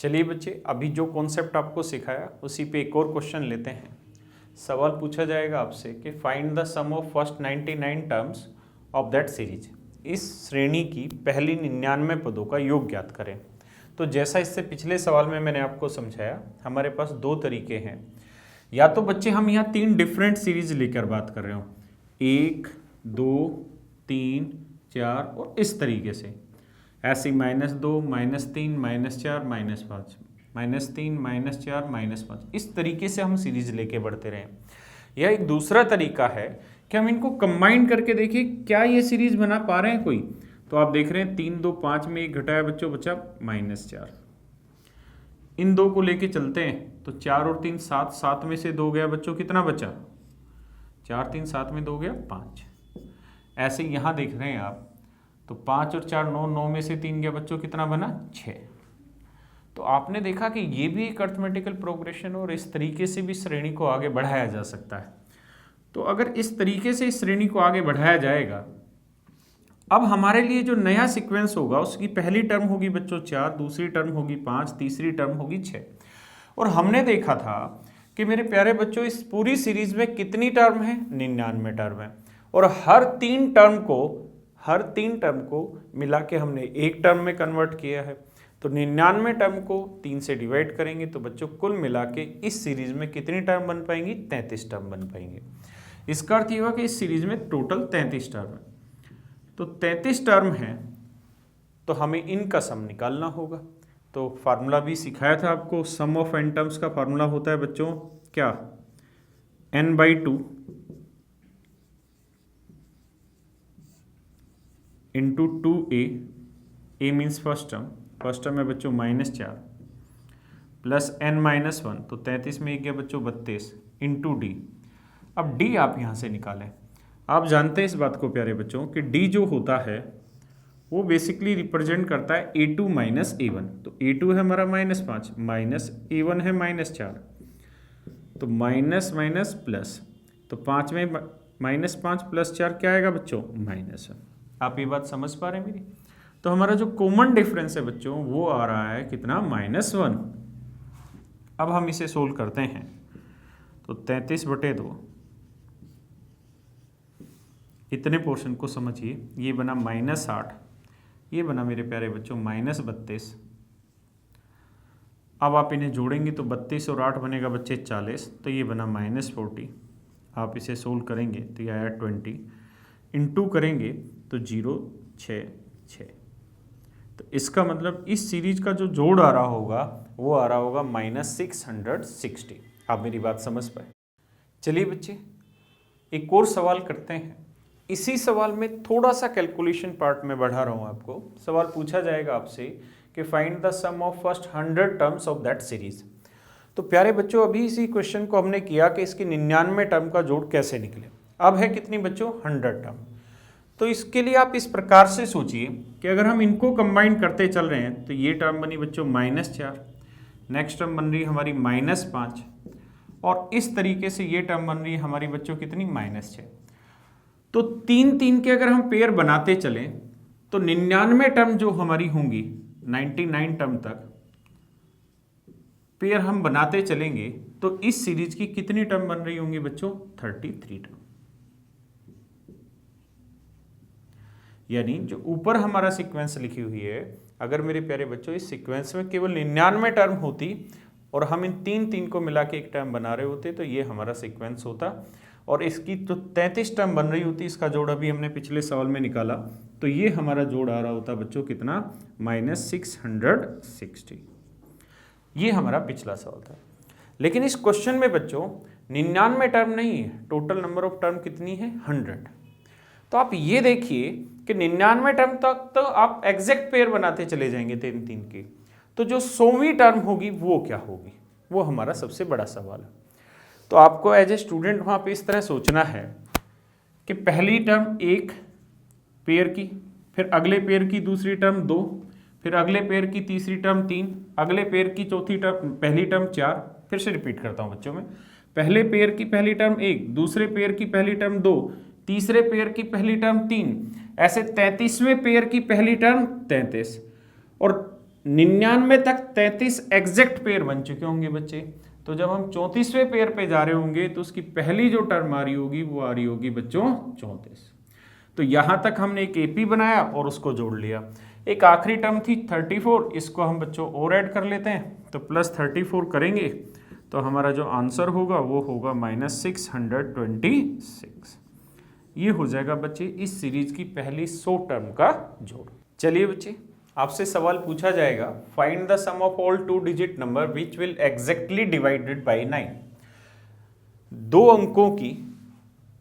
चलिए बच्चे, अभी जो कॉन्सेप्ट आपको सिखाया उसी पे एक और क्वेश्चन लेते हैं। सवाल पूछा जाएगा आपसे कि find the sum of first 99 terms of that series. इस श्रेणी की पहली 99 पदों का योग ज्ञात करें। तो जैसा इससे पिछले सवाल में मैंने आपको समझाया, हमारे पास दो तरीके हैं। या तो बच्चे हम यहाँ 3 डिफरेंट सीरीज लेकर बात कर रहे हो, 1 2 3 4 और इस तरीके से, ऐसे -2 -3 -4 -5 -3 -4 -5, इस तरीके से हम सीरीज लेके बढ़ते रहे। यह एक दूसरा तरीका है कि हम इनको कंबाइन करके देखें क्या ये सीरीज बना पा रहे हैं कोई। तो आप देख रहे हैं 3 2 5 में 1 घटाया बच्चों, बचा -4। इन दो को लेके चलते हैं तो 4 और 3 7, 7 में से 2 गया बच्चों, कितना बचा 4 3 7 में 2 गया 5। ऐसे यहाँ देख रहे हैं आप तो 5 और 4 9, 9 में से 3 गया बच्चों, कितना बना 6। तो आपने देखा कि ये भी एक अर्थमेटिकल प्रोग्रेशन और इस तरीके से भी श्रेणी को आगे बढ़ाया जा सकता है। तो अगर इस तरीके से इस श्रेणी को आगे बढ़ाया जाएगा, अब हमारे लिए जो नया सीक्वेंस होगा उसकी पहली टर्म होगी बच्चों 4, दूसरी टर्म होगी 5, तीसरी टर्म होगी 6। और हमने देखा था कि मेरे प्यारे बच्चों इस पूरी सीरीज में कितनी टर्म है, 99 टर्म है। और हर तीन टर्म को मिला के हमने एक टर्म में कन्वर्ट किया है। तो 99 टर्म को 3 से डिवाइड करेंगे तो बच्चों कुल मिला के इस सीरीज में कितनी टर्म बन पाएंगी, 33 टर्म बन पाएंगे। इसका अर्थ ये हुआ कि इस सीरीज में टोटल 33 टर्म है। तो 33 टर्म है तो हमें इनका सम निकालना होगा। तो फार्मूला भी सिखाया था आपको, सम ऑफ n टर्म्स का फार्मूला होता है बच्चों क्या, n/2 into 2a, a means first term है बच्चों -4 प्लस n-1, तो 33 में 1 गया बच्चों 32 इंटू d। अब d आप यहाँ से निकालें। आप जानते हैं इस बात को प्यारे बच्चों कि d जो होता है वो बेसिकली रिप्रेजेंट करता है a2 माइनस a1। तो a2 है हमारा -5 माइनस a1 है -4, तो माइनस माइनस प्लस, तो 5 में -5 प्लस 4 क्या आएगा बच्चों, -1। आप ये बात समझ पा रहे हैं मेरी। तो हमारा जो कॉमन डिफरेंस है बच्चों वो आ रहा है कितना, -1। अब हम इसे सोल्व करते हैं तो 33/2, इतने पोर्शन को समझिए, ये बना -8, ये बना मेरे प्यारे बच्चों -32। अब आप इन्हें जोड़ेंगे तो 32 और 8 बनेगा बच्चे 40, तो ये बना -40। आप इसे सोल्व करेंगे तो ये आया 20, इंटू करेंगे तो 0 6 6। तो इसका मतलब इस सीरीज का जो जोड़ आ रहा होगा वो आ रहा होगा -660। आप मेरी बात समझ पाए। चलिए बच्चे एक और सवाल करते हैं। इसी सवाल में थोड़ा सा कैलकुलेशन पार्ट में बढ़ा रहा हूँ आपको। सवाल पूछा जाएगा आपसे कि find the sum of first 100 terms of that series. तो प्यारे बच्चों अभी इसी क्वेश्चन को हमने किया कि इसकी 99 टर्म का जोड़ कैसे निकले। अब है कितनी बच्चों, 100 टर्म। तो इसके लिए आप इस प्रकार से सोचिए कि अगर हम इनको कंबाइन करते चल रहे हैं तो ये टर्म बनी बच्चों -4, नेक्स्ट टर्म बन रही है हमारी -5, और इस तरीके से ये टर्म बन रही है हमारी बच्चों कितनी, -6। तो 3 3 के अगर हम पेयर बनाते चलें तो 99 टर्म जो हमारी होंगी 99 टर्म तक पेयर हम बनाते चलेंगे तो इस सीरीज की कितनी टर्म बन रही होंगी बच्चों, 33 टर्म। यानी जो ऊपर हमारा सीक्वेंस लिखी हुई है, अगर मेरे प्यारे बच्चों इस सीक्वेंस में केवल 99 टर्म होती और हम इन 3 3 को मिला के एक टर्म बना रहे होते तो ये हमारा सीक्वेंस होता, और इसकी तो 33 टर्म बन रही होती। इसका जोड़ अभी हमने पिछले सवाल में निकाला तो ये हमारा जोड़ आ रहा होता बच्चों कितना, -660। ये हमारा पिछला सवाल था। लेकिन इस क्वेश्चन में बच्चों 99 टर्म नहीं है, टोटल नंबर ऑफ टर्म कितनी है, 100। तो आप ये देखिए कि 99 टर्म तक तो आप एग्जैक्ट पेयर बनाते चले जाएंगे 3 3 के, तो जो 100वीं टर्म होगी वो क्या होगी, वो हमारा सबसे बड़ा सवाल है। तो आपको एज ए स्टूडेंट वहाँ पे इस तरह सोचना है कि पहली टर्म 1 पेयर की, फिर अगले पेयर की दूसरी टर्म 2, फिर अगले पेयर की तीसरी टर्म 3, अगले पेयर की चौथी टर्म, पहली टर्म 4। फिर से रिपीट करता हूँ बच्चों में, पहले पेयर की पहली टर्म 1, दूसरे पेयर की पहली टर्म 2, तीसरे पेयर की पहली टर्म 3, ऐसे 33वें पेयर की पहली टर्म 33, और 99 तक 33 एग्जैक्ट पेयर बन चुके होंगे बच्चे। तो जब हम 34वें पेयर पे जा रहे होंगे तो उसकी पहली जो टर्म आ रही होगी वो आ रही होगी बच्चों 34। तो यहां तक हमने एक एपी बनाया और उसको जोड़ लिया। एक आखिरी टर्म थी 34, इसको हम बच्चों और ऐड कर लेते हैं, तो प्लस 34 करेंगे तो हमारा जो आंसर होगा वो होगा -626। ये हो जाएगा बच्चे इस सीरीज की पहली 100 टर्म का जोड़। चलिए बच्चे, आपसे सवाल पूछा जाएगा, find the sum of all 2 digit number which will exactly divided by 9। 2 अंकों की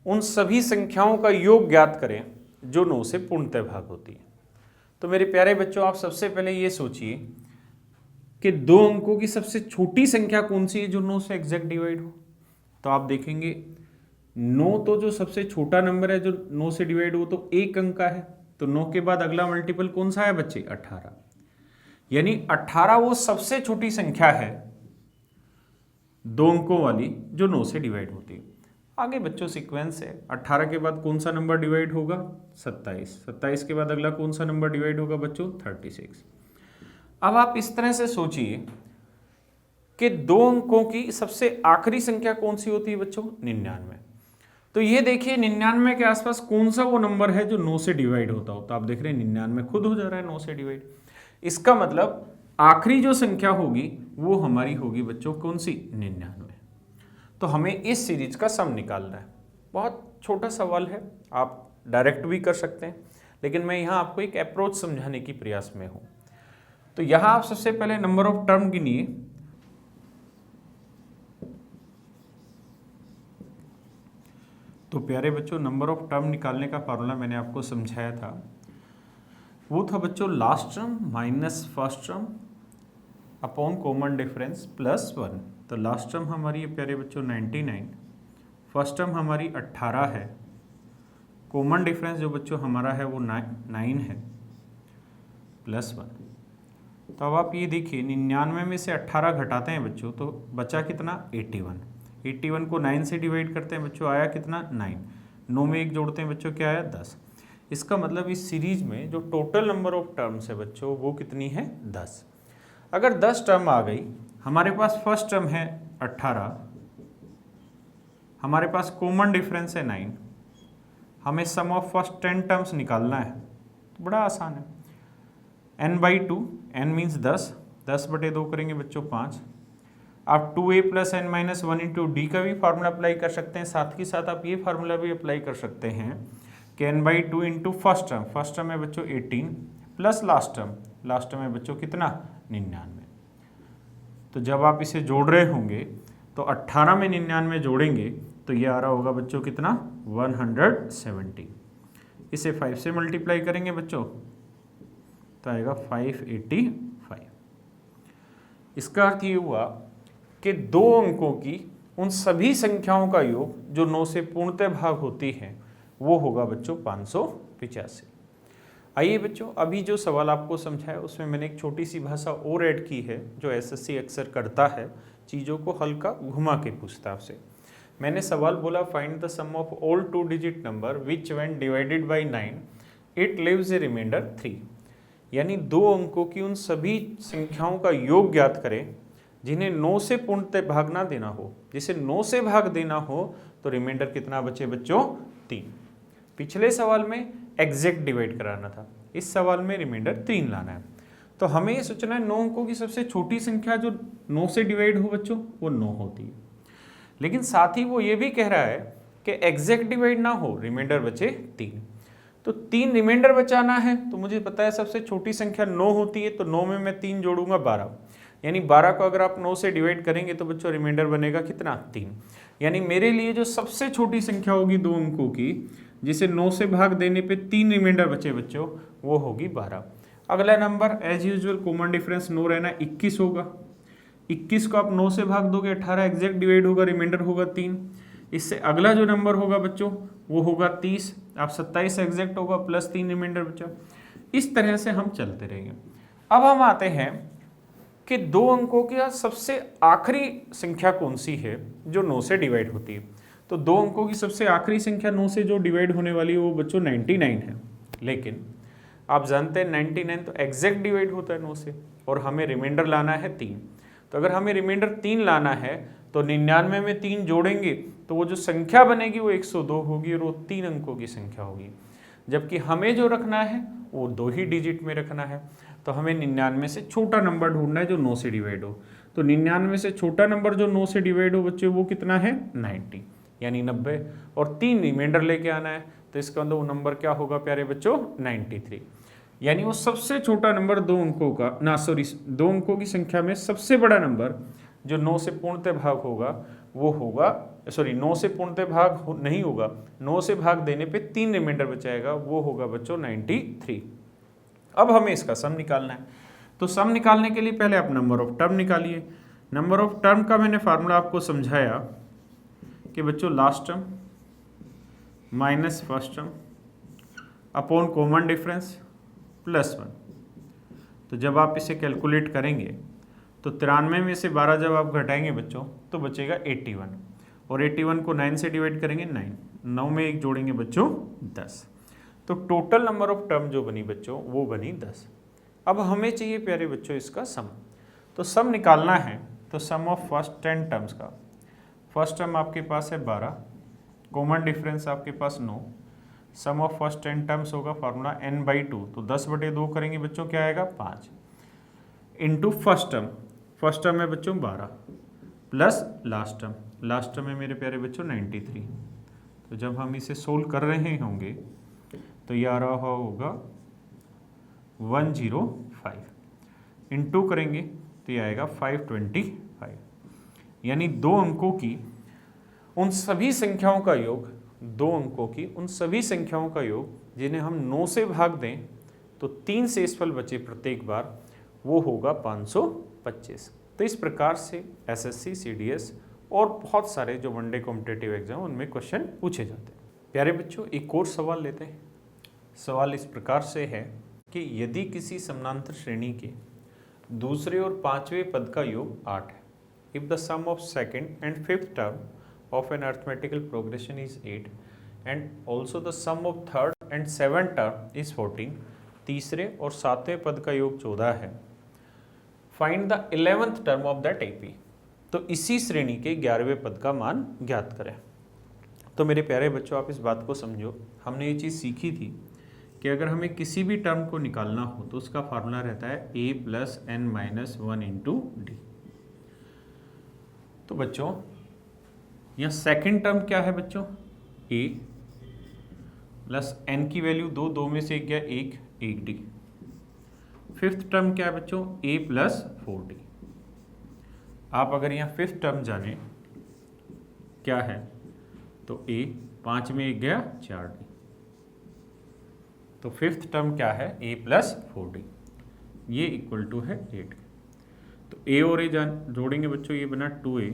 उन सभी संख्याओं का योग ज्ञात करें जो 9 से पूर्णतः भाग होती है। तो मेरे प्यारे बच्चों, आप सबसे पहले ये सोचिए कि 2 अंकों की सबसे छोटी संख्या कौन सी है जो 9 से एग्जैक्ट डिवाइड हो। तो आप देखेंगे 9 तो जो सबसे छोटा नंबर है जो 9 से डिवाइड हो तो 1 अंक का है, तो 9 के बाद अगला मल्टीपल कौन सा है बच्चे 18। यानी 18 वो सबसे छोटी संख्या है 2 अंकों वाली जो 9 से डिवाइड होती है। आगे बच्चों सीक्वेंस है, 18 के बाद कौन सा नंबर डिवाइड होगा 27, 27 के बाद अगला कौन सा नंबर डिवाइड होगा बच्चों 36। अब आप इस तरह से सोचिए कि 2 अंकों की सबसे आखिरी संख्या कौन सी होती है बच्चों 99। तो ये देखिए 99 के आसपास कौन सा वो नंबर है जो 9 से डिवाइड होता हो। तो आप देख रहे हैं 99 खुद हो जा रहा है 9 से डिवाइड। इसका मतलब आखिरी जो संख्या होगी वो हमारी होगी बच्चों कौन सी 99। तो हमें इस सीरीज का सम निकालना है। बहुत छोटा सवाल है, आप डायरेक्ट भी कर सकते हैं, लेकिन मैं यहाँ आपको एक अप्रोच समझाने की प्रयास में हूँ। तो यहाँ आप सबसे पहले नंबर ऑफ टर्म गिनिए। तो प्यारे बच्चों, नंबर ऑफ टर्म निकालने का फार्मूला मैंने आपको समझाया था, वो था बच्चों last term minus first term upon common difference plus 1। तो लास्ट टर्म हमारी है प्यारे बच्चों 99, फर्स्ट टर्म हमारी 18 है, कॉमन डिफरेंस जो बच्चों हमारा है वो 9 है प्लस 1। तो अब आप ये देखिए 99 में से 18 घटाते हैं बच्चों तो बचा कितना 81। 81 को 9 से डिवाइड करते हैं बच्चों, आया कितना 9। 9 में 1 जोड़ते हैं बच्चों, क्या आया 10। इसका मतलब इस सीरीज में जो टोटल नंबर ऑफ टर्म्स है बच्चों वो कितनी है 10। अगर 10 टर्म आ गई, हमारे पास फर्स्ट टर्म है 18, हमारे पास कॉमन डिफरेंस है 9, हमें सम ऑफ फर्स्ट 10 टर्म्स निकालना है। तो बड़ा आसान है, n/2, n मीन्स 10, 10/2 करेंगे बच्चों 5। आप 2a + n-1 × d का भी फार्मूला अप्लाई कर सकते हैं, साथ ही साथ आप ये फार्मूला भी अप्लाई कर सकते हैं कि n/2 × फर्स्ट टर्म है बच्चों 18 प्लस लास्ट टर्म है बच्चों कितना 99। तो जब आप इसे जोड़ रहे होंगे तो 18 में 99 जोड़ेंगे तो ये आ रहा होगा बच्चों कितना 170। इसे 5 से मल्टीप्लाई करेंगे बच्चों तो आएगा 585। इसका अर्थ ये हुआ कि 2 अंकों की उन सभी संख्याओं का योग जो 9 से पूर्णतः भाग होती है वो होगा बच्चों 585। आइए बच्चों, अभी जो सवाल आपको समझाया उसमें मैंने एक छोटी सी भाषा और ऐड की है जो एसएससी अक्सर करता है, चीज़ों को हल्का घुमा के पूछता है आपसे। मैंने सवाल बोला find the sum of all 2 digit number which when divided by 9 it leaves a remainder 3। यानी 2 अंकों की उन सभी संख्याओं का योग ज्ञात करें जिन्हें 9 से पूर्णतः भाग ना देना हो। जिसे 9 से भाग देना हो तो रिमाइंडर कितना बचे बच्चों 3। पिछले सवाल में एग्जैक्ट डिवाइड कराना था, इस सवाल में रिमाइंडर 3 लाना है। तो हमें ये सोचना है 9 अंकों की सबसे छोटी संख्या जो 9 से डिवाइड हो बच्चों वो 9 होती है, लेकिन साथ ही वो ये भी कह रहा है कि एग्जैक्ट डिवाइड ना हो, रिमाइंडर बचे 3। तो 3 रिमाइंडर बचाना है तो मुझे पता है सबसे छोटी संख्या 9 होती है, तो 9 में मैं 3 जोड़ूंगा 12। यानी 12 को अगर आप 9 से डिवाइड करेंगे तो बच्चों रिमाइंडर बनेगा कितना 3। यानी मेरे लिए जो सबसे छोटी संख्या होगी 2 अंकों की जिसे 9 से भाग देने पे 3 रिमाइंडर बचे बच्चों वो होगी 12। अगला number as usual common difference 9 रहना 21 होगा। 21 को आप 9 से भाग दोगे 18 एग्जैक्ट डिवाइड होगा, रिमाइंडर होगा 3। इससे अगला जो नंबर होगा बच्चों वो होगा 30, आप 27 एग्जैक्ट होगा प्लस 3 रिमाइंडर बचा। इस तरह से हम चलते रहेंगे। अब हम आते हैं कि 2 अंकों की सबसे आखिरी संख्या कौन सी है जो 9 से डिवाइड होती है। तो 2 अंकों की सबसे आखिरी संख्या 9 से जो डिवाइड होने वाली है वो बच्चों 99 है, लेकिन आप जानते हैं 99 तो एग्जैक्ट डिवाइड होता है 9 से, और हमें रिमाइंडर लाना है 3। तो अगर हमें रिमाइंडर 3 लाना है तो 99 में 3 जोड़ेंगे तो वो जो संख्या बनेगी वो 102 होगी और वो 3 अंकों की संख्या होगी। जबकि हमें जो रखना है वो 2 ही डिजिट में रखना है। तो हमें 99 से छोटा नंबर ढूंढना है जो 9 से डिवाइड हो। तो 99 से छोटा नंबर जो 9 से डिवाइड हो बच्चे वो कितना है 90 यानी 90 और 3 रिमाइंडर लेके आना है। तो इसका मतलब वो नंबर क्या होगा प्यारे बच्चों 93 यानी वो सबसे छोटा नंबर 2 अंकों का 2 अंकों की संख्या में सबसे बड़ा नंबर जो 9 से पूर्णतः भाग होगा वो होगा 9 से पूर्णतः भाग नहीं होगा, 9 से भाग देने पे 3 रिमाइंडर बचाएगा वो होगा बच्चों 93। अब हमें इसका सम निकालना है। तो सम निकालने के लिए पहले आप नंबर ऑफ टर्म निकालिए। नंबर ऑफ टर्म का मैंने फार्मूला आपको समझाया कि बच्चों last term minus first term upon common difference plus 1। तो जब आप इसे कैलकुलेट करेंगे तो 93 में से 12 जब आप घटाएंगे बच्चों तो बचेगा 81 और 81 को 9 से डिवाइड करेंगे 9 में 1 जोड़ेंगे बच्चों 10। तो टोटल नंबर ऑफ टर्म जो बनी बच्चों वो बनी 10। अब हमें चाहिए प्यारे बच्चों इसका सम। तो सम निकालना है तो सम ऑफ फर्स्ट 10 टर्म्स का, फर्स्ट टर्म आपके पास है 12, कॉमन डिफरेंस आपके पास 9, सम ऑफ फर्स्ट 10 टर्म्स होगा फार्मूला n/2। तो 10/2 करेंगे बच्चों क्या आएगा 5 इंटू फर्स्ट टर्म है बच्चों 12 प्लस लास्ट टर्म है मेरे प्यारे बच्चों 93। तो जब हम इसे सोल्व कर रहे होंगे तो ये आ रहा होगा 105 इंटू करेंगे तो ये आएगा 525 यानी 2 अंकों की उन सभी संख्याओं का योग, 2 अंकों की उन सभी संख्याओं का योग जिन्हें हम 9 से भाग दें तो 3 शेषफल बचे प्रत्येक बार वो होगा 525। तो इस प्रकार से एसएससी, सीडीएस और बहुत सारे जो वनडे कॉम्पिटिटिव एग्जाम उनमें क्वेश्चन पूछे जाते हैं। प्यारे बच्चों एक और सवाल लेते हैं। सवाल इस प्रकार से है कि यदि किसी समानांतर श्रेणी के दूसरे और पांचवें पद का योग 8 है, if the sum of second and fifth term of an arithmetical progression is 8 and also the sum of third and seventh term is 14, तीसरे और सातवें पद का योग 14 है, find the 11th term of that AP. तो इसी श्रेणी के 11वें पद का मान ज्ञात करें। तो मेरे प्यारे बच्चों आप इस बात को समझो, हमने ये चीज़ सीखी थी कि अगर हमें किसी भी टर्म को निकालना हो तो उसका फार्मूला रहता है a + n - 1 इंटू डी। तो बच्चों यहाँ सेकंड टर्म क्या है बच्चों a प्लस n की वैल्यू 2 में से 1 गया 1 डी। फिफ्थ टर्म क्या है बच्चों a + 4d। आप अगर यहाँ फिफ्थ टर्म जाने क्या है तो a 5 में 1 गया 4d। तो फिफ्थ टर्म क्या है a + 4d, ये इक्वल टू है 8। तो a और a जोड़ेंगे बच्चों ये बना 2a,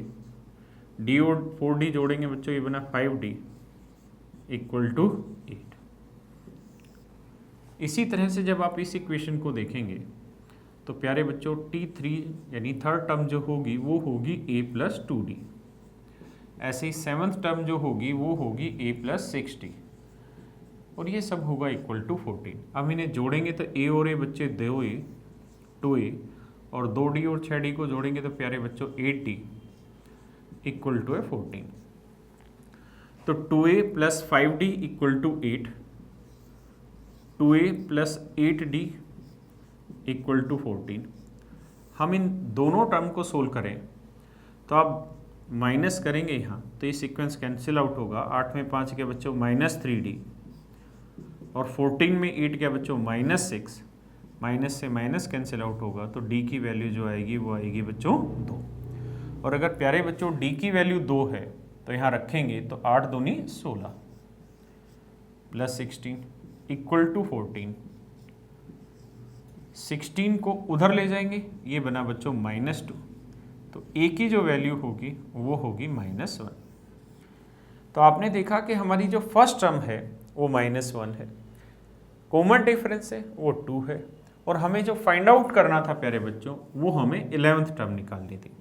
d और 4d जोड़ेंगे बच्चों ये बना 5d इक्वल टू 8। इसी तरह से जब आप इस इक्वेशन को देखेंगे तो प्यारे बच्चों t3 यानी थर्ड टर्म जो होगी वो होगी a + 2d। ऐसे ही सेवन्थ टर्म जो होगी वो होगी a + 6d और ये सब होगा इक्वल टू 14। अब इन्हें जोड़ेंगे तो a और a बच्चे 2a और 2d और 6d को जोड़ेंगे तो प्यारे बच्चों 8d इक्वल टू है 14। तो 2a + 5d equal to 8, 2a + 8d equal to 14। हम इन दोनों टर्म को सोल्व करें तो आप माइनस करेंगे यहाँ तो ये सीक्वेंस कैंसिल आउट होगा। 8 में 5 के बच्चों -3d और 14 में 8 के बच्चों -6, माइनस से माइनस कैंसिल आउट होगा तो d की वैल्यू जो आएगी वो आएगी बच्चों 2। और अगर प्यारे बच्चों d की वैल्यू 2 है तो यहाँ रखेंगे तो 8 दूनी 16 + 16 इक्वल टू 14। 16 को उधर ले जाएंगे ये बना बच्चों -2, तो a की जो वैल्यू होगी वो होगी -1। तो आपने देखा कि हमारी जो फर्स्ट टर्म है वो -1 है, कॉमन डिफरेंस है वो 2 है और हमें जो फाइंड आउट करना था प्यारे बच्चों वो हमें 11th टर्म निकालनी थी।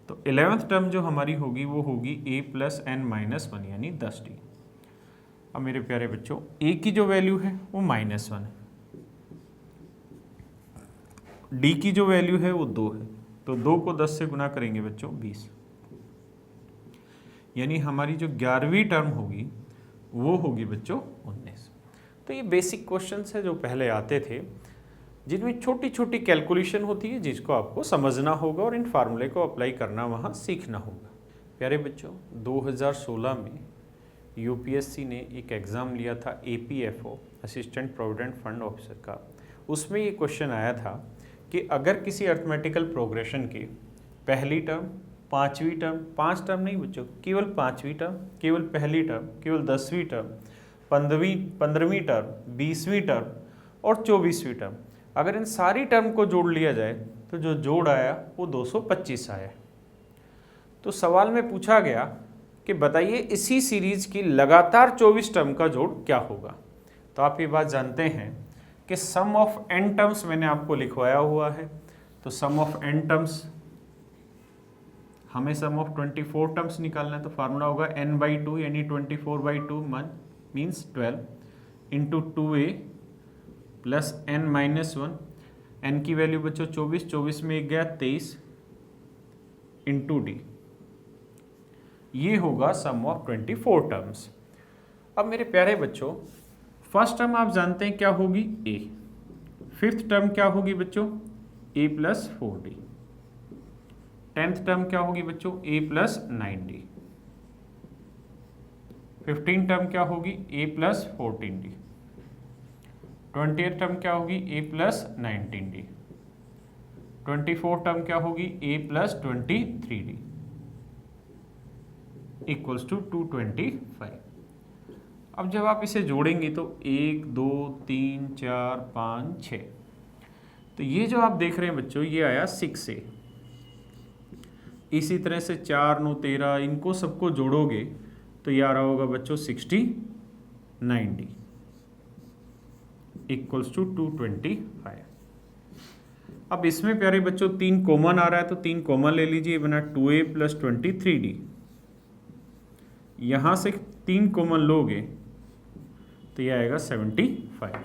तो 11th टर्म जो हमारी होगी वो होगी a + n - 1 यानी 10d। अब मेरे प्यारे बच्चों a की जो वैल्यू है वो -1 है डी की जो वैल्यू है वो 2 है, तो 2 को 10 से गुना करेंगे बच्चों 20, यानी हमारी जो 11वीं टर्म होगी वो होगी बच्चों 19। तो ये बेसिक क्वेश्चंस है जो पहले आते थे, जिनमें छोटी छोटी कैलकुलेशन होती है जिसको आपको समझना होगा और इन फार्मूले को अप्लाई करना वहाँ सीखना होगा। प्यारे बच्चों, 2016 में यूपीएससी ने एक एग्ज़ाम लिया था एपीएफओ, असिस्टेंट प्रोविडेंट फंड ऑफिसर का। उसमें ये क्वेश्चन आया था कि अगर किसी अर्थमेटिकल प्रोग्रेशन की पहली टर्म, पाँचवीं टर्म, 5 टर्म नहीं बच्चों, केवल 5वीं टर्म, केवल पहली टर्म, केवल 10वीं टर्म, 15वीं टर्म, 20वीं टर्म और 24वीं टर्म, अगर इन सारी टर्म को जोड़ लिया जाए तो जो जोड़ आया वो 225 आया। तो सवाल में पूछा गया कि बताइए इसी सीरीज की लगातार 24 टर्म का जोड़ क्या होगा। तो आप ये बात जानते हैं कि सम ऑफ n टर्म्स मैंने आपको लिखवाया हुआ है, तो सम ऑफ n टर्म्स, हमें सम ऑफ 24 टर्म्स निकालना है, तो फार्मूला होगा n/2 यानी 24/2 means 12 into 2a plus n-1, n की वैल्यू बच्चों 24, 24 में एक गया 23 इंटू डी, ये होगा सम ऑफ 24 टर्म्स। अब मेरे प्यारे बच्चों, फर्स्ट टर्म आप जानते हैं क्या होगी a, फिफ्थ टर्म क्या होगी बच्चों a plus 4d, 10th term क्या होगी बच्चों a plus 9d, 15th term क्या होगी a plus 14d, 20th term क्या होगी a plus 19d, 24th term क्या होगी a plus 23d equals to 225। अब जब आप इसे जोड़ेंगे तो 1 2 3 4 5 6, तो ये जो आप देख रहे हैं बच्चों ये आया 6 से, इसी तरह से 4 9 13 इनको सबको जोड़ोगे तो ये आ रहा होगा बच्चों 69d इक्वल्स टू 225। अब इसमें प्यारे बच्चों 3 कॉमन आ रहा है, तो 3 कॉमन ले लीजिए, बना 2a प्लस 23d, यहाँ से 3 कॉमन लोगे तो ये आएगा 75।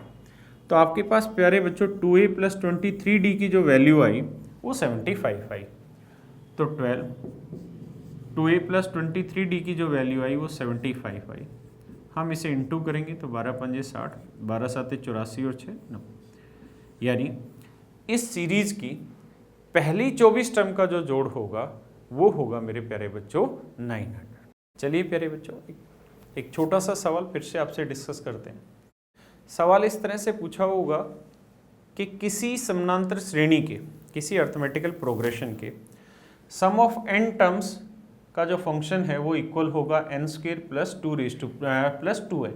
तो आपके पास प्यारे बच्चों 2a प्लस 23d की जो वैल्यू आई वो 75 आई। तो 2a प्लस 23d की जो वैल्यू आई वो 75 आई। हम इसे इंटू करेंगे तो 12 पंजे 60, 12 साते 84 और 6 9, यानी इस सीरीज की पहली 24 टर्म का जो जोड़ होगा वो होगा मेरे प्यारे बच्चों 900। चलिए प्यारे बच्चों, एक छोटा सा सवाल फिर से आपसे डिस्कस करते हैं। सवाल इस तरह से पूछा होगा कि किसी समानांतर श्रेणी के, किसी अर्थमेटिकल प्रोग्रेशन के सम ऑफ n टर्म्स का जो फंक्शन है वो इक्वल होगा n² प्लस 2n।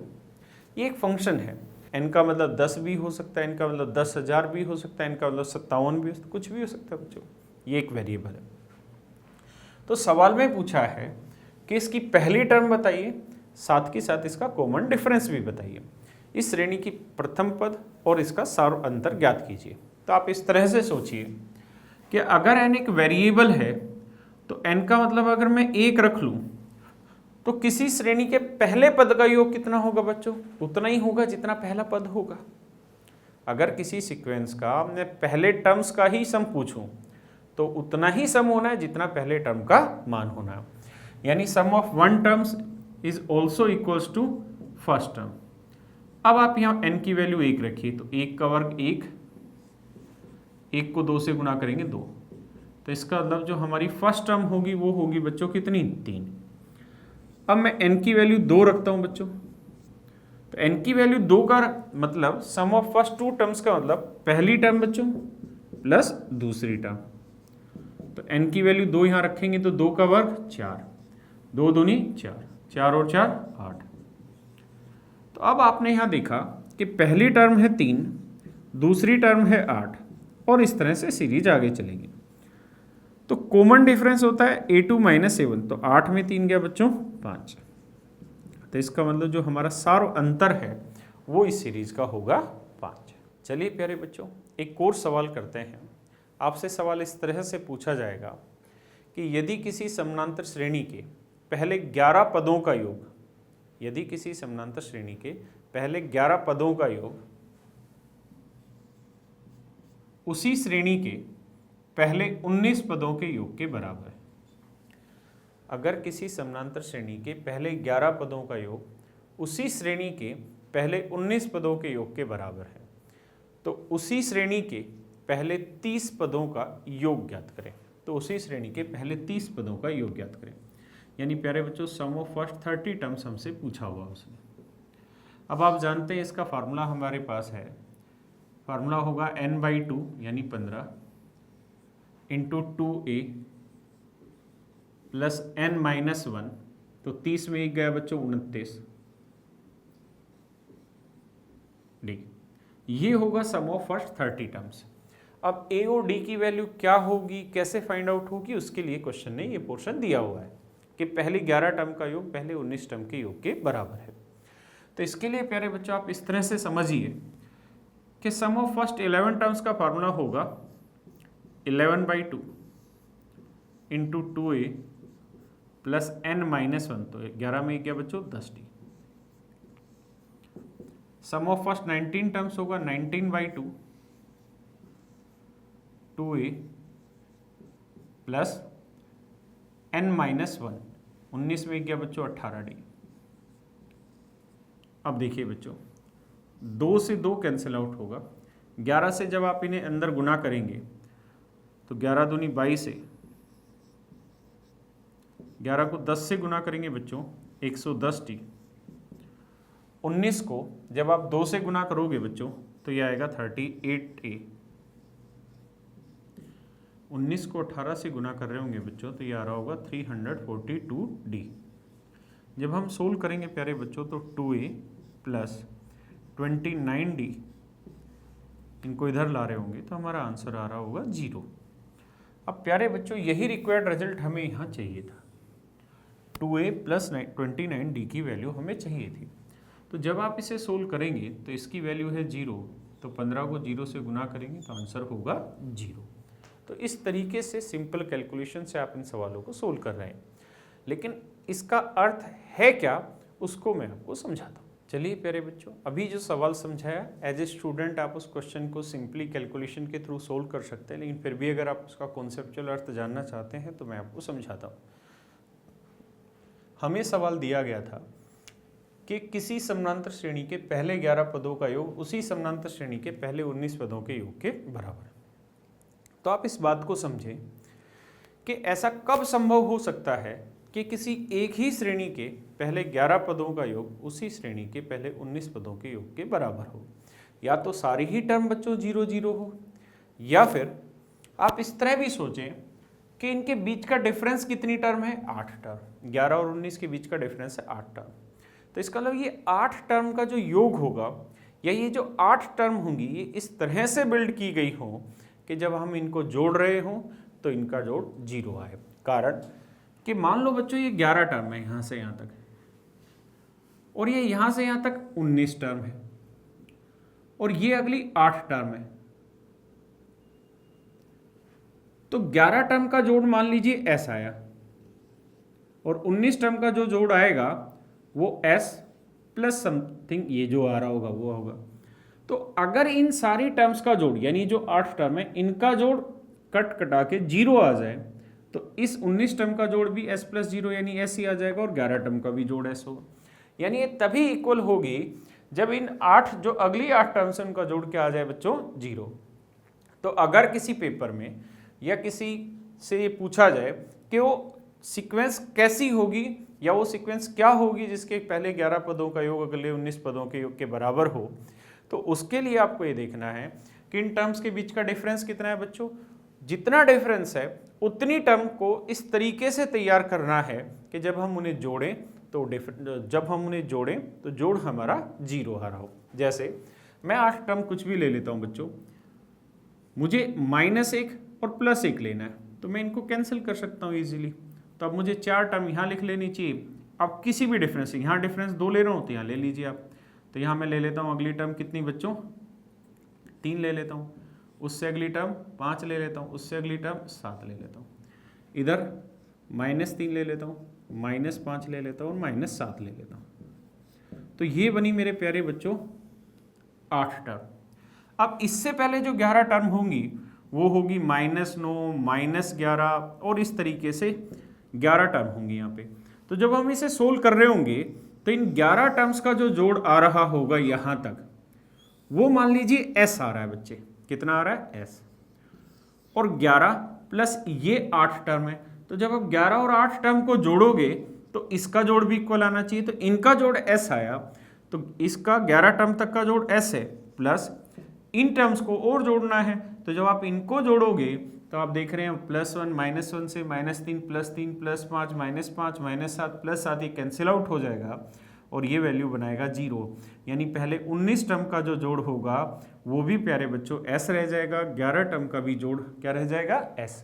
ये एक फंक्शन है, n का मतलब 10 भी हो सकता है, n का मतलब 10,000 भी हो सकता है, n का मतलब 57 भी हो सकता है, कुछ भी हो सकता है बच्चों, ये एक वेरिएबल है। तो सवाल में पूछा है कि इसकी पहली टर्म बताइए, साथ के साथ इसका कॉमन डिफरेंस भी बताइए। इस श्रेणी की प्रथम पद और इसका सार अंतर ज्ञात कीजिए। तो आप इस तरह से सोचिए कि अगर n एक वेरिएबल है तो n का मतलब अगर मैं 1 रख लूं तो किसी श्रेणी के पहले पद का योग कितना होगा बच्चों, उतना ही होगा जितना पहला पद होगा। अगर किसी सीक्वेंस का मैं पहले टर्म्स का ही सम पूछूं तो उतना ही सम होना है जितना पहले टर्म का मान होना है, यानी sum of 1 terms is also equals to first term. अब आप यहाँ n की वैल्यू 1 रखिए, तो 1 का वर्ग 1, 1 को 2 से गुना करेंगे 2, तो इसका मतलब जो हमारी फर्स्ट टर्म होगी वो होगी बच्चों कितनी 3। अब मैं n की वैल्यू 2 रखता हूं बच्चों, तो n की वैल्यू 2 का मतलब सम ऑफ फर्स्ट 2 टर्म्स का मतलब पहली टर्म बच्चों प्लस दूसरी टर्म। तो n की वैल्यू 2 यहाँ रखेंगे तो 2 का वर्ग 4, 2 दूनी 4, 4 और 4 8। तो अब आपने यहाँ देखा कि पहली टर्म है 3, दूसरी टर्म है 8 और इस तरह से सीरीज आगे चलेगी। तो कॉमन डिफरेंस होता है a2 माइनस a1, तो 8 में 3 गया बच्चों 5। तो इसका मतलब जो हमारा सार अंतर है वो इस सीरीज का होगा 5। चलिए प्यारे बच्चों, एक और सवाल करते हैं। आपसे सवाल इस तरह से पूछा जाएगा कि यदि किसी समानांतर श्रेणी के पहले 11 पदों का योग, यदि किसी समानांतर श्रेणी के पहले 11 पदों का योग उसी श्रेणी के पहले 19 पदों के योग के बराबर है। अगर किसी समानांतर श्रेणी के पहले 11 पदों का योग उसी श्रेणी के पहले 19 पदों के योग के बराबर है तो उसी श्रेणी के पहले 30 पदों का योग ज्ञात करें। तो उसी श्रेणी के पहले 30 पदों का योग ज्ञात करें, यानी प्यारे बच्चों सम ऑफ फर्स्ट 30 टर्म्स हमसे पूछा हुआ उसने। अब आप जानते हैं इसका फार्मूला हमारे पास है, फार्मूला होगा n/2 यानी 15 इंटू 2a प्लस n-1, तो 30 में 1 गया बच्चों 29 डी। ये होगा सम ऑफ फर्स्ट 30 टर्म्स। अब a और d की वैल्यू क्या होगी, कैसे फाइंड आउट होगी, उसके लिए क्वेश्चन ने ये पोर्शन दिया हुआ है कि पहले 11 टर्म का योग पहले 19 टर्म के योग के बराबर है। तो इसके लिए प्यारे बच्चों आप इस तरह से समझिए कि सम ऑफ फर्स्ट 11 टर्म्स का फार्मूला होगा 11/2 इंटू 2a प्लस n-1, तो 11 में क्या बच्चों 10d। Some of first 19 terms होगा 19/2 2a प्लस n-1, 19 में क्या बच्चों 18d। अब देखिए बच्चों 2 से 2 कैंसिल आउट होगा, 11 से जब आप इन्हें अंदर गुना करेंगे तो 11 दूनी 22 है, 11 को 10 से गुना करेंगे बच्चों 110t। 19 को जब आप 2 से गुना करोगे बच्चों तो यह आएगा 38a। 19 को 18 से गुना कर रहे होंगे बच्चों तो ये आ रहा होगा 342d। जब हम सोल्व करेंगे प्यारे बच्चों तो 2a प्लस 29d इनको इधर ला रहे होंगे तो हमारा आंसर आ रहा होगा 0। अब प्यारे बच्चों यही रिक्वायर्ड रिजल्ट हमें यहाँ चाहिए था, 2a प्लस 29d की वैल्यू हमें चाहिए थी। तो जब आप इसे सोल्व करेंगे तो इसकी वैल्यू है 0, तो 15 को 0 से गुना करेंगे तो आंसर होगा 0। तो इस तरीके से सिंपल कैलकुलेशन से आप इन सवालों को सोल्व कर रहे हैं, लेकिन इसका अर्थ है क्या उसको मैं आपको समझाता हूँ। चलिए प्यारे बच्चों, अभी जो सवाल समझाया एज ए स्टूडेंट आप उस क्वेश्चन को सिंपली कैलकुलेशन के थ्रू सोल्व कर सकते हैं, लेकिन फिर भी अगर आप उसका कॉन्सेप्चुअल अर्थ जानना चाहते हैं तो मैं आपको समझाता हूँ। हमें सवाल दिया गया था कि किसी समानांतर श्रेणी के पहले 11 पदों का योग उसी समानांतर श्रेणी के पहले 19 पदों के योग के बराबर है। तो आप इस बात को समझें कि ऐसा कब संभव हो सकता है कि किसी एक ही श्रेणी के पहले 11 पदों का योग उसी श्रेणी के पहले 19 पदों के योग के बराबर हो। या तो सारी ही टर्म बच्चों 0-0 हो, या फिर आप इस तरह भी सोचें कि इनके बीच का डिफरेंस कितनी टर्म है, 8 टर्म। 11 और 19 के बीच का डिफरेंस है 8 टर्म। तो इसका मतलब ये 8 टर्म का जो योग होगा या ये जो 8 टर्म होंगी ये इस तरह से बिल्ड की गई हो कि जब हम इनको जोड़ रहे हों तो इनका जोड़ 0 आए। कारण कि मान लो बच्चों ये 11 टर्म है यहाँ से यहाँ तक, और ये यहाँ से यहाँ तक 19 टर्म है, और ये अगली 8 टर्म है। तो 11 टर्म का जोड़ मान लीजिए s आया, और 19 टर्म का जो जोड़ आएगा वो s प्लस समथिंग ये जो आ रहा होगा वो होगा। तो अगर इन सारी टर्म्स का जोड़ यानी जो 8 टर्म है इनका जोड़ कट कटा के 0 आ जाए तो इस 19 टर्म का जोड़ भी s प्लस 0 यानी s ही आ जाएगा, और 11 टर्म का भी जोड़ s होगा। यानी ये तभी इक्वल होगी जब इन 8 जो अगली 8 टर्म्स है उनका जोड़ क्या आ जाए बच्चों 0। तो अगर किसी पेपर में या किसी से ये पूछा जाए कि वो सीक्वेंस कैसी होगी या वो सीक्वेंस क्या होगी जिसके पहले 11 पदों का योग अगले 19 पदों के योग के बराबर हो, तो उसके लिए आपको ये देखना है कि इन टर्म्स के बीच का डिफरेंस कितना है बच्चों। जितना डिफरेंस है उतनी टर्म को इस तरीके से तैयार करना है कि जब हम उन्हें जोड़ें तो जोड़ हमारा 0 आ रहा हो। जैसे मैं 8 टर्म कुछ भी ले लेता हूँ बच्चों, मुझे -1 और +1 लेना है तो मैं इनको कैंसिल कर सकता हूँ इजीली। तो अब मुझे 4 टर्म यहाँ लिख लेनी चाहिए। अब किसी भी डिफरेंस, यहाँ डिफरेंस 2 ले रहा हूँ तो यहाँ ले लीजिए आप। तो यहाँ मैं ले लेता हूँ अगली टर्म कितनी बच्चों 3 ले लेता हूँ, उससे अगली टर्म 5 ले लेता हूँ, उससे अगली टर्म 7 ले लेता हूँ, इधर -3 ले लेता हूँ, -5 ले लेता हूँ और -7 ले लेता हूँ। तो ये बनी मेरे प्यारे बच्चों 8 टर्म। अब इससे पहले जो 11 टर्म होंगी वो होगी -9, -11 और इस तरीके से 11 टर्म होंगी यहाँ पे। तो जब हम इसे सोल्व कर रहे होंगे तो इन 11 टर्म्स का जो जोड़ आ रहा होगा यहाँ तक, वो मान लीजिए s आ रहा है बच्चे। कितना आ रहा है? s। और 11 प्लस ये 8 टर्म है, तो जब आप 11 और 8 टर्म को जोड़ोगे तो इसका जोड़ भी इक्वल आना चाहिए। तो इनका जोड़ s आया, तो इसका 11 टर्म तक का जोड़ s है, प्लस इन टर्म्स को और जोड़ना है। तो जब आप इनको जोड़ोगे तो आप देख रहे हैं +1 -1 से -3 +3 +5 -5 -7 +7 ये कैंसिल आउट हो जाएगा और ये वैल्यू बनाएगा 0। यानी पहले 19 टर्म का जो जोड़ होगा वो भी प्यारे बच्चों s रह जाएगा, 11 टर्म का भी जोड़ क्या रह जाएगा? s।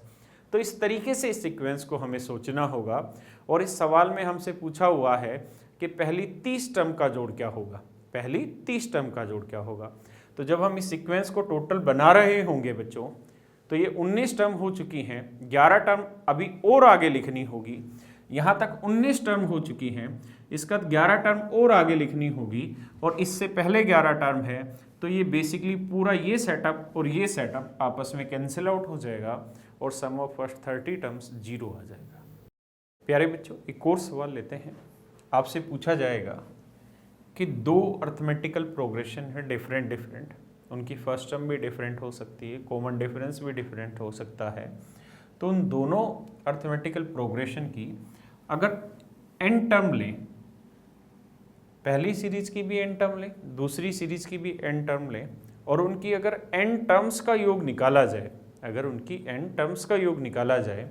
तो इस तरीके से इस सीक्वेंस को हमें सोचना होगा। और इस सवाल में हमसे पूछा हुआ है कि पहली 30 टर्म का जोड़ क्या होगा, पहली 30 टर्म का जोड़ क्या होगा। तो जब हम इस सीक्वेंस को टोटल बना रहे होंगे बच्चों, तो ये 19 टर्म हो चुकी हैं, 11 टर्म अभी और आगे लिखनी होगी, यहाँ तक 19 टर्म हो चुकी हैं, इसका 11 टर्म और आगे लिखनी होगी और इससे पहले 11 टर्म है। तो ये बेसिकली पूरा ये सेटअप और ये सेटअप आपस में कैंसिल आउट हो जाएगा और सम ऑफ फर्स्ट 30 टर्म्स 0 आ जाएगा। प्यारे बच्चों, एक और सवाल लेते हैं। आपसे पूछा जाएगा कि दो अर्थमेटिकल प्रोग्रेशन है डिफरेंट, उनकी फर्स्ट टर्म भी डिफरेंट हो सकती है, कॉमन डिफरेंस भी डिफरेंट हो सकता है। तो उन दोनों अर्थमेटिकल प्रोग्रेशन की अगर n टर्म लें, पहली सीरीज की भी n टर्म लें, दूसरी सीरीज की भी n टर्म लें, और उनकी अगर n टर्म्स का योग निकाला जाए, अगर उनकी n टर्म्स का योग निकाला जाए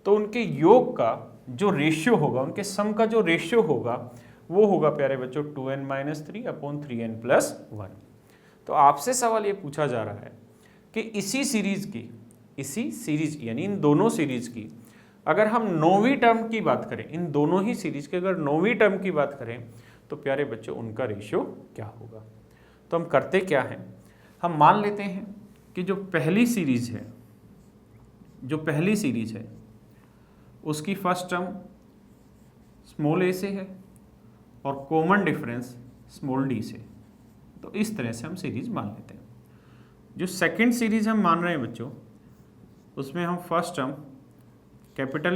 तो उनके योग का जो रेशियो होगा, उनके सम का जो रेशियो होगा वो होगा प्यारे बच्चों 2n-3/3n+1। तो आपसे सवाल ये पूछा जा रहा है कि इसी सीरीज यानी इन दोनों सीरीज की अगर हम 9वीं टर्म की बात करें, इन दोनों ही सीरीज की अगर 9वीं टर्म की बात करें तो प्यारे बच्चों उनका रेशियो क्या होगा। तो हम करते क्या हैं, हम मान लेते हैं कि जो पहली सीरीज है उसकी फर्स्ट टर्म a से है और कॉमन डिफरेंस d से। तो इस तरह से हम सीरीज मान लेते हैं। जो सेकंड सीरीज हम मान रहे हैं बच्चों, उसमें हम फर्स्ट टर्म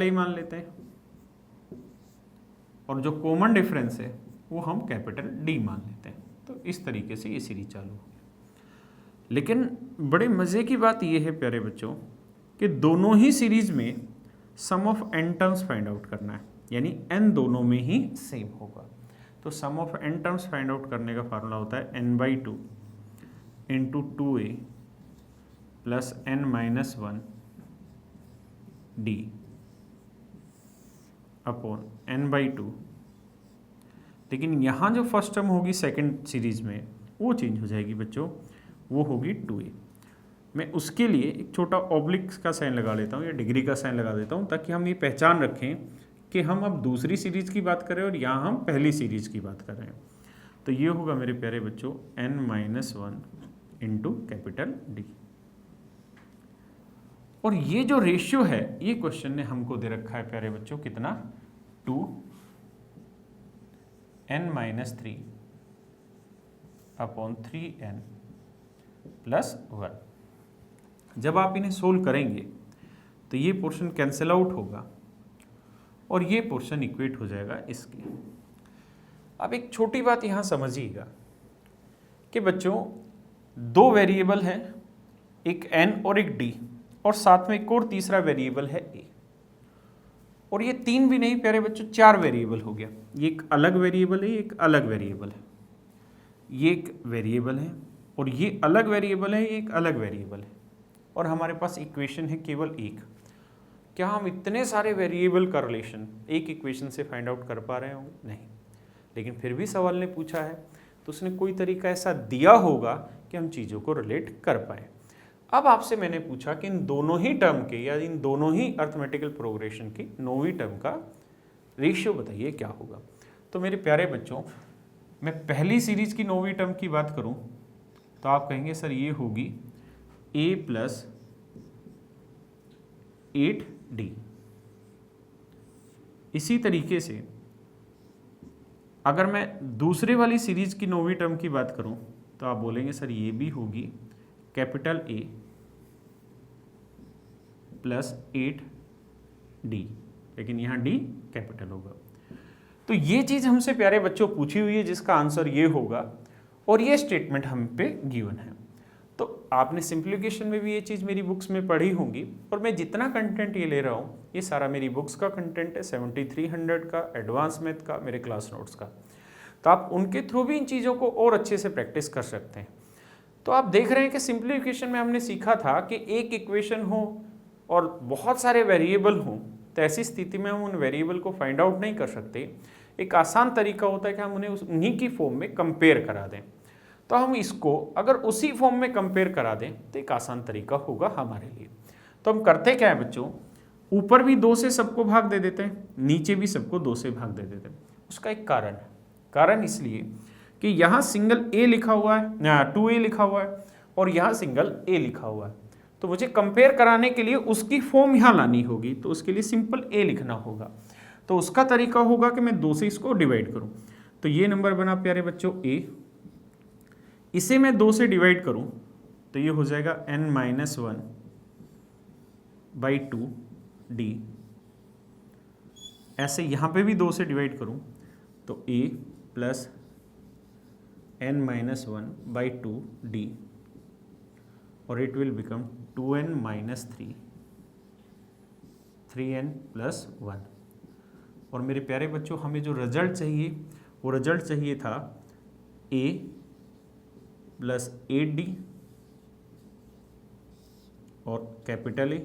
A मान लेते हैं और जो कॉमन डिफरेंस है वो हम D मान लेते हैं। तो इस तरीके से ये सीरीज चालू होगी। लेकिन बड़े मज़े की बात ये है प्यारे बच्चों कि दोनों ही सीरीज में sum of n terms find out करना है, यानी n दोनों में ही सेम होगा। तो sum of n terms find out करने का फार्मूला होता है n/2 × 2a + n-1 d upon n/2। लेकिन यहाँ जो फर्स्ट टर्म होगी सेकंड सीरीज में वो चेंज हो जाएगी बच्चों, वो होगी 2a। मैं उसके लिए एक छोटा ऑब्लिक का साइन लगा लेता हूँ या डिग्री का साइन लगा देता हूँ ताकि हम ये पहचान रखें कि हम अब दूसरी सीरीज़ की बात कर रहे हैं और यहाँ हम पहली सीरीज़ की बात कर रहे हैं। तो ये होगा मेरे प्यारे बच्चों n-1 × D। और ये जो रेशियो है ये क्वेश्चन ने हमको दे रखा है प्यारे बच्चों कितना, 2n-3/3n+1। जब आप इन्हें सोल्व करेंगे तो ये पोर्शन कैंसिल आउट होगा और ये पोर्शन इक्वेट हो जाएगा इसके। अब एक छोटी बात यहाँ समझिएगा कि बच्चों दो वेरिएबल हैं, एक n और एक d, और साथ में एक और तीसरा वेरिएबल है a। और ये तीन भी नहीं प्यारे बच्चों, 4 वेरिएबल हो गया। ये एक अलग वेरिएबल है, ये एक अलग वेरिएबल है, ये एक वेरिएबल है और ये अलग वेरिएबल है, ये एक अलग वेरिएबल है, और हमारे पास इक्वेशन है केवल एक। क्या हम इतने सारे वेरिएबल का रिलेशन एक इक्वेशन से फाइंड आउट कर पा रहे होंगे? नहीं। लेकिन फिर भी सवाल ने पूछा है तो उसने कोई तरीका ऐसा दिया होगा कि हम चीज़ों को रिलेट कर पाए। अब आपसे मैंने पूछा कि इन दोनों ही टर्म के या इन दोनों ही अर्थमेटिकल प्रोग्रेशन की 9वीं टर्म का रेशियो बताइए क्या होगा। तो मेरे प्यारे बच्चों, मैं पहली सीरीज की 9वीं टर्म की बात करूं तो आप कहेंगे सर ये होगी a + 8d। इसी तरीके से अगर मैं दूसरे वाली सीरीज की 9वीं टर्म की बात करूं तो आप बोलेंगे सर ये भी होगी कैपिटल A प्लस 8D, लेकिन यहाँ D कैपिटल होगा। तो ये चीज़ हमसे प्यारे बच्चों पूछी हुई है जिसका आंसर ये होगा, और ये स्टेटमेंट हम पे गिवन है। तो आपने सिंप्लीफिकेशन में भी ये चीज़ मेरी बुक्स में पढ़ी होंगी, और मैं जितना कंटेंट ये ले रहा हूँ ये सारा मेरी बुक्स का कंटेंट है, 7300 का, एडवांस मैथ का, मेरे क्लास नोट्स का। तो आप उनके थ्रू भी इन चीज़ों को और अच्छे से प्रैक्टिस कर सकते हैं। तो आप देख रहे हैं कि सिंप्लीफिकेशन में हमने सीखा था कि एक इक्वेशन हो और बहुत सारे वेरिएबल हों, तो ऐसी स्थिति में हम उन वेरिएबल को फाइंड आउट नहीं कर सकते। एक आसान तरीका होता है कि हम उन्हें उन्हीं की फॉर्म में कंपेयर करा दें। तो हम इसको अगर उसी फॉर्म में कंपेयर करा दें तो एक आसान तरीका होगा हमारे लिए। तो हम करते क्या है बच्चों, ऊपर भी 2 से सबको भाग दे देते हैं, नीचे भी सबको 2 से भाग दे देते हैं। उसका एक कारण है, कारण इसलिए कि यहाँ सिंगल a लिखा हुआ है, 2a लिखा हुआ है, और यहाँ सिंगल a लिखा हुआ है। तो मुझे कंपेयर कराने के लिए उसकी फॉर्म यहाँ लानी होगी, तो उसके लिए सिंपल a लिखना होगा। तो उसका तरीका होगा कि मैं 2 से इसको डिवाइड करूँ। तो ये नंबर बना प्यारे बच्चों a, इसे मैं 2 से डिवाइड करूँ तो ये हो जाएगा n-1/2d। ऐसे यहाँ पे भी 2 से डिवाइड करूँ तो a प्लस n-1/2d, और it will become 2n-3, 3n + 1। और मेरे प्यारे बच्चों हमें जो रिजल्ट चाहिए वो रिजल्ट चाहिए था a + 8d और कैपिटल A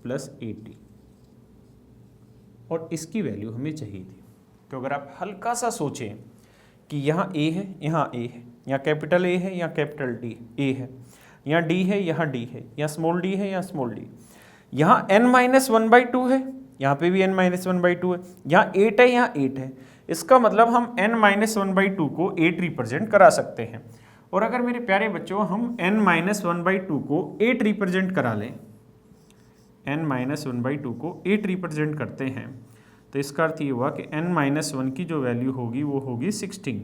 + 8d, और इसकी वैल्यू हमें चाहिए थी। तो अगर आप हल्का सा सोचें कि यहाँ a है, यहाँ a है, यहाँ कैपिटल A है, यहाँ कैपिटल D A है, यहाँ D है, यहाँ D है, यहाँ स्मॉल d है, यहाँ स्मॉल d, यहाँ n-1/2 है, यहाँ पे भी n-1/2 है, यहाँ 8 है, यहाँ 8 है। इसका मतलब हम n-1/2 को 8 रिप्रेजेंट करा सकते हैं। और अगर मेरे प्यारे बच्चों हम n-1/2 को 8 रिप्रेजेंट करा लें, n-1/2 को 8 रिप्रेजेंट करते हैं, तो इसका अर्थ ये हुआ कि n-1 की जो वैल्यू होगी वो होगी 16,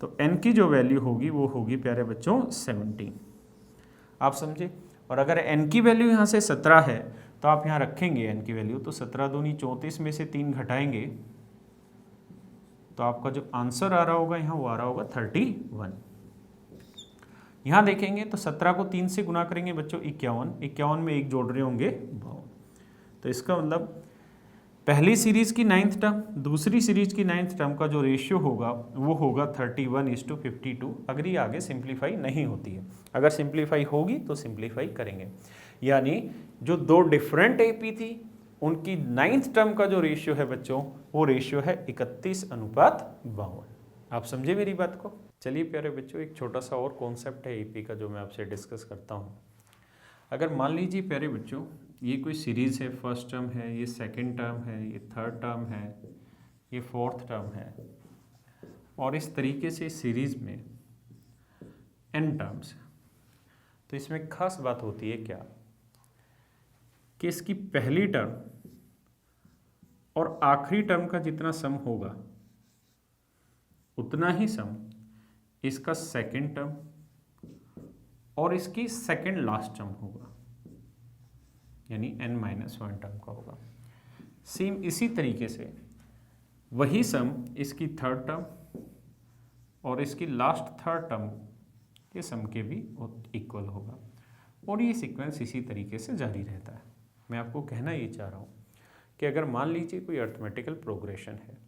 तो n की जो वैल्यू होगी वो होगी प्यारे बच्चों 17। आप समझे। और अगर n की वैल्यू यहाँ से 17 है तो आप यहाँ रखेंगे n की वैल्यू, तो 17 दूनी 34 में से 3 घटाएंगे तो आपका जो आंसर आ रहा होगा यहाँ वो आ रहा होगा 31। यहाँ देखेंगे तो 17 को 3 से गुना करेंगे बच्चों 51, 51 में 1 जोड़ रहे होंगे 52। तो इसका मतलब पहली सीरीज की 9th टर्म दूसरी सीरीज की 9th टर्म का जो रेशियो होगा वो होगा 31:52। अगर ये आगे सिंप्लीफाई नहीं होती है, अगर सिंप्लीफाई होगी तो सिंप्लीफाई करेंगे। यानी जो 2 डिफरेंट एपी थी उनकी 9th टर्म का जो रेशियो है बच्चों वो रेशियो है 31:52। आप समझे मेरी बात को। चलिए प्यारे बच्चों एक छोटा सा और कॉन्सेप्ट है एपी का जो मैं आपसे डिस्कस करता हूँ। अगर मान लीजिए प्यारे बच्चों ये कोई सीरीज़ है, फर्स्ट टर्म है, ये सेकंड टर्म है, ये थर्ड टर्म है, ये फोर्थ टर्म है, और इस तरीके से सीरीज़ में n टर्म्स है, तो इसमें खास बात होती है क्या कि इसकी पहली टर्म और आखिरी टर्म का जितना सम होगा उतना ही सम इसका सेकंड टर्म और इसकी सेकंड लास्ट टर्म होगा, यानी n-1 टर्म का होगा। सेम इसी तरीके से वही सम इसकी थर्ड टर्म और इसकी लास्ट थर्ड टर्म के सम के भी इक्वल होगा, और ये सीक्वेंस इसी तरीके से जारी रहता है। मैं आपको कहना ये चाह रहा हूँ कि अगर मान लीजिए कोई अर्थमेटिकल प्रोग्रेशन है,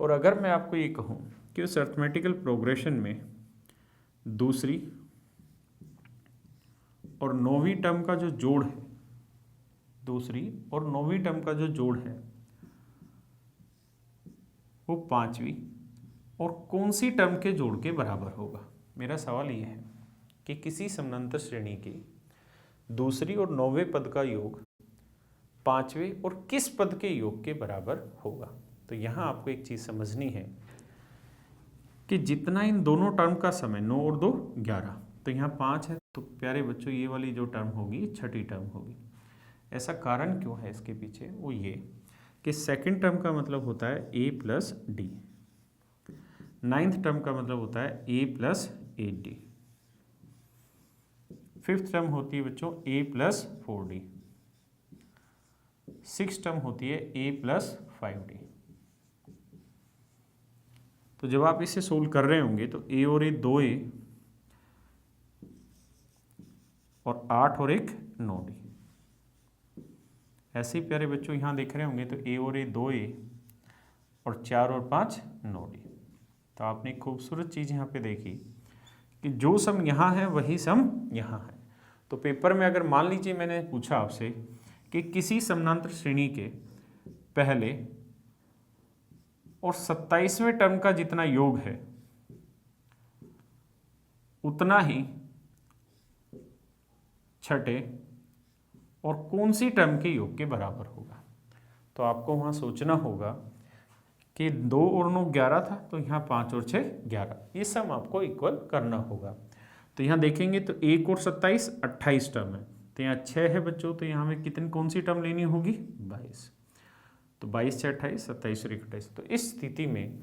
और अगर मैं आपको ये कहूँ कि उस अर्थमेटिकल प्रोग्रेशन में दूसरी और 9वीं टर्म का जो जोड़ है, दूसरी और 9वीं टर्म का जो जोड़ है वो 5वीं और कौन सी टर्म के जोड़ के बराबर होगा। मेरा सवाल ये है कि किसी समानांतर श्रेणी की दूसरी और 9वें पद का योग 5वें और किस पद के योग के बराबर होगा। तो यहाँ आपको एक चीज़ समझनी है कि जितना इन दोनों टर्म का समय 9 और 2 11, तो यहाँ 5 है, तो प्यारे बच्चों ये वाली जो टर्म होगी छठी टर्म होगी। ऐसा कारण क्यों है इसके पीछे, वो ये कि सेकंड टर्म का मतलब होता है a + d, 9th टर्म का मतलब होता है a + 8d, 5th टर्म होती है बच्चों a + 4d, 6th टर्म होती है a + 5d। तो जब आप इसे सोल्व कर रहे होंगे तो a और a 2a और 8 और 1 9d। ऐसे ही प्यारे बच्चों यहाँ देख रहे होंगे तो a और a 2a और 4 और 5 9d। तो आपने एक खूबसूरत चीज़ यहाँ पे देखी कि जो सम यहाँ है वही सम यहाँ है। तो पेपर में अगर मान लीजिए मैंने पूछा आपसे कि किसी समानांतर श्रेणी के पहले और 27वें टर्म का जितना योग है उतना ही छठे और कौन सी टर्म के योग के बराबर होगा। तो आपको वहाँ सोचना होगा कि 2 और 9 11 था, तो यहाँ 5 और 6 11, ये सम आपको इक्वल करना होगा। तो यहाँ देखेंगे तो 1 और 27 28 टर्म है, तो यहाँ 6 है बच्चों, तो यहाँ हमें कितनी कौन सी टर्म लेनी होगी 22। तो 22 से 28 27 और 28। तो इस स्थिति में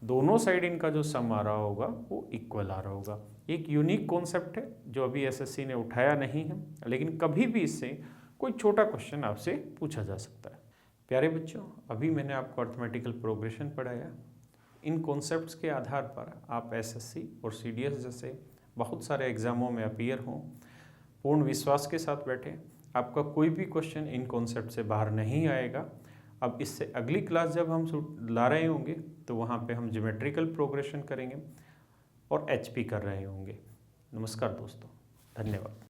दोनों साइड इनका जो सम आ रहा होगा वो इक्वल आ रहा होगा। एक यूनिक कॉन्सेप्ट है जो अभी एसएससी ने उठाया नहीं है, लेकिन कभी भी इससे कोई छोटा क्वेश्चन आपसे पूछा जा सकता है। प्यारे बच्चों, अभी मैंने आपको अर्थमेटिकल प्रोग्रेशन पढ़ाया। इन कॉन्सेप्ट्स के आधार पर आप एसएससी और सीडीएस जैसे बहुत सारे एग्जामों में अपीयर हों। पूर्ण विश्वास के साथ बैठें, आपका कोई भी क्वेश्चन इन कॉन्सेप्ट से बाहर नहीं आएगा। अब इससे अगली क्लास जब हम ला रहे होंगे तो वहाँ पे हम ज्योमेट्रिकल प्रोग्रेशन करेंगे और एचपी कर रहे होंगे। नमस्कार दोस्तों, धन्यवाद।